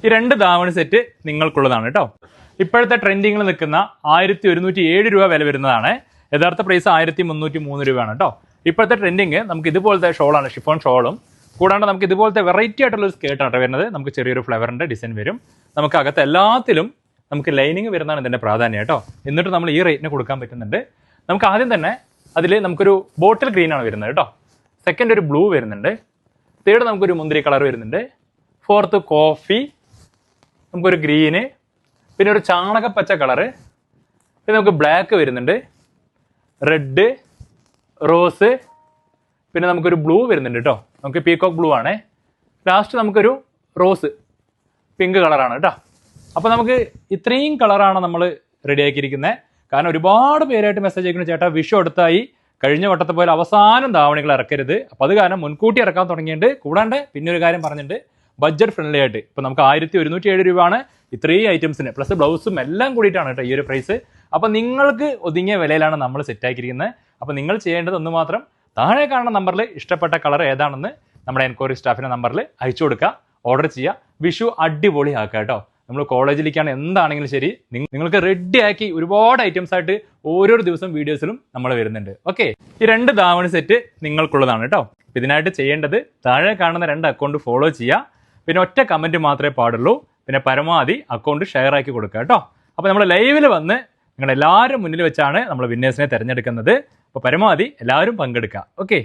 ഈ 2 ധാവണി സെറ്റ് നിങ്ങൾക്കുള്ളതാണ് കേട്ടോ. ഇപ്പോഴത്തെ ട്രെൻഡിങ്ങിൽ നിൽക്കുന്ന 1107 രൂപ വില വരുന്നതാണ്. യഥാർത്ഥ പ്രൈസ് 1303 രൂപയാണ് കേട്ടോ. ഇപ്പോഴത്തെ ട്രെൻഡിങ് നമുക്ക് ഇതുപോലത്തെ ഷോളാണ്, ഷിഫോൺ ഷോളും കൂടാണ്ട് നമുക്ക് ഇതുപോലത്തെ വെറൈറ്റി ആയിട്ടുള്ള ഒരു സ്കേർട്ടാണ് വരുന്നത്. നമുക്ക് ചെറിയൊരു ഫ്ലവറിന്റെ ഡിസൈൻ വരും. നമുക്ക് അകത്ത് എല്ലാത്തിലും നമുക്ക് ലൈനിങ് വരുന്നതാണ് ഇതിന്റെ പ്രാധാന്യം കേട്ടോ. എന്നിട്ട് നമ്മൾ ഈ റേറ്റിന് കൊടുക്കാൻ പറ്റുന്നുണ്ട്. നമുക്ക് ആദ്യം തന്നെ അതിൽ നമുക്കൊരു ബോട്ടിൽ ഗ്രീൻ ആണ് വരുന്നത് കേട്ടോ. സെക്കൻഡ് ഒരു ബ്ലൂ വരുന്നുണ്ട്. തേർഡ് നമുക്കൊരു മുന്തിരി കളർ വരുന്നുണ്ട്. ഫോർത്ത് കോഫി, നമുക്കൊരു ഗ്രീന്, പിന്നെ ഒരു ചാണകപ്പച്ച കളറ്, പിന്നെ നമുക്ക് ബ്ലാക്ക് വരുന്നുണ്ട്, റെഡ്, റോസ്, പിന്നെ നമുക്കൊരു ബ്ലൂ വരുന്നുണ്ട് കേട്ടോ. നമുക്ക് പീകോക്ക് ബ്ലൂ ആണ്. ലാസ്റ്റ് നമുക്കൊരു റോസ് പിങ്ക് കളറാണ് കേട്ടോ. അപ്പോൾ നമുക്ക് ഇത്രയും കളറാണ് നമ്മൾ റെഡിയാക്കിയിരിക്കുന്നത്. കാരണം ഒരുപാട് പേരായിട്ട് മെസ്സേജ് അയക്കുന്നു, ചേട്ടാ വിഷു അടുത്തായി, കഴിഞ്ഞ വട്ടത്തെ പോലെ അവസാനം ധാവണികൾ ഇറക്കരുത്. അപ്പോൾ അത് കാരണം മുൻകൂട്ടി ഇറക്കാൻ തുടങ്ങിയിട്ട് കൂടാണ്ട് പിന്നെ ഒരു കാര്യം പറഞ്ഞിട്ടുണ്ട്, ബഡ്ജറ്റ് ഫ്രണ്ട്ലി ആയിട്ട് ഇപ്പോൾ നമുക്ക് 1107 രൂപയാണ് ഇത്രയും ഐറ്റംസിന് പ്ലസ് ബ്ലൗസും എല്ലാം കൂടിയിട്ടാണ് കേട്ടോ ഈ ഒരു പ്രൈസ്. അപ്പോൾ നിങ്ങൾക്ക് ഒതുങ്ങിയ വിലയിലാണ് നമ്മൾ സെറ്റാക്കിയിരിക്കുന്നത്. അപ്പോൾ നിങ്ങൾ ചെയ്യേണ്ടത് ഒന്ന് മാത്രം, താഴെ കാണുന്ന നമ്പറിൽ ഇഷ്ടപ്പെട്ട കളർ ഏതാണെന്ന് നമ്മുടെ എൻക്വയറി സ്റ്റാഫിൻ്റെ നമ്പറിൽ അയച്ചു കൊടുക്കുക, ഓർഡർ ചെയ്യുക. വിഷു അടിപൊളി ആക്കുക കേട്ടോ. നമ്മൾ കോളേജിലേക്കാണ് എന്താണെങ്കിലും ശരി, നിങ്ങൾക്ക് റെഡി ആക്കി ഒരുപാട് ഐറ്റംസ് ആയിട്ട് ഓരോ ദിവസം വീഡിയോസിലും നമ്മൾ വരുന്നുണ്ട്. ഓക്കെ, ഈ 2 ധാവണി സെറ്റ് നിങ്ങൾക്കുള്ളതാണ് കേട്ടോ. ഇതിനായിട്ട് ചെയ്യേണ്ടത് താഴെ കാണുന്ന 2 അക്കൗണ്ട് ഫോളോ ചെയ്യുക, പിന്നെ ഒറ്റ കമന്റ് മാത്രമേ പാടുള്ളൂ, പിന്നെ പരമാവധി അക്കൗണ്ട് ഷെയർ ആക്കി കൊടുക്കുക കേട്ടോ. അപ്പോൾ നമ്മൾ ലൈവിൽ വന്ന് നിങ്ങളെല്ലാവരും മുന്നിൽ വെച്ചാണ് നമ്മൾ വിന്നേഴ്സിനെ തിരഞ്ഞെടുക്കുന്നത്. അപ്പോൾ പരമാവധി എല്ലാവരും പങ്കെടുക്കുക. ഓക്കെ.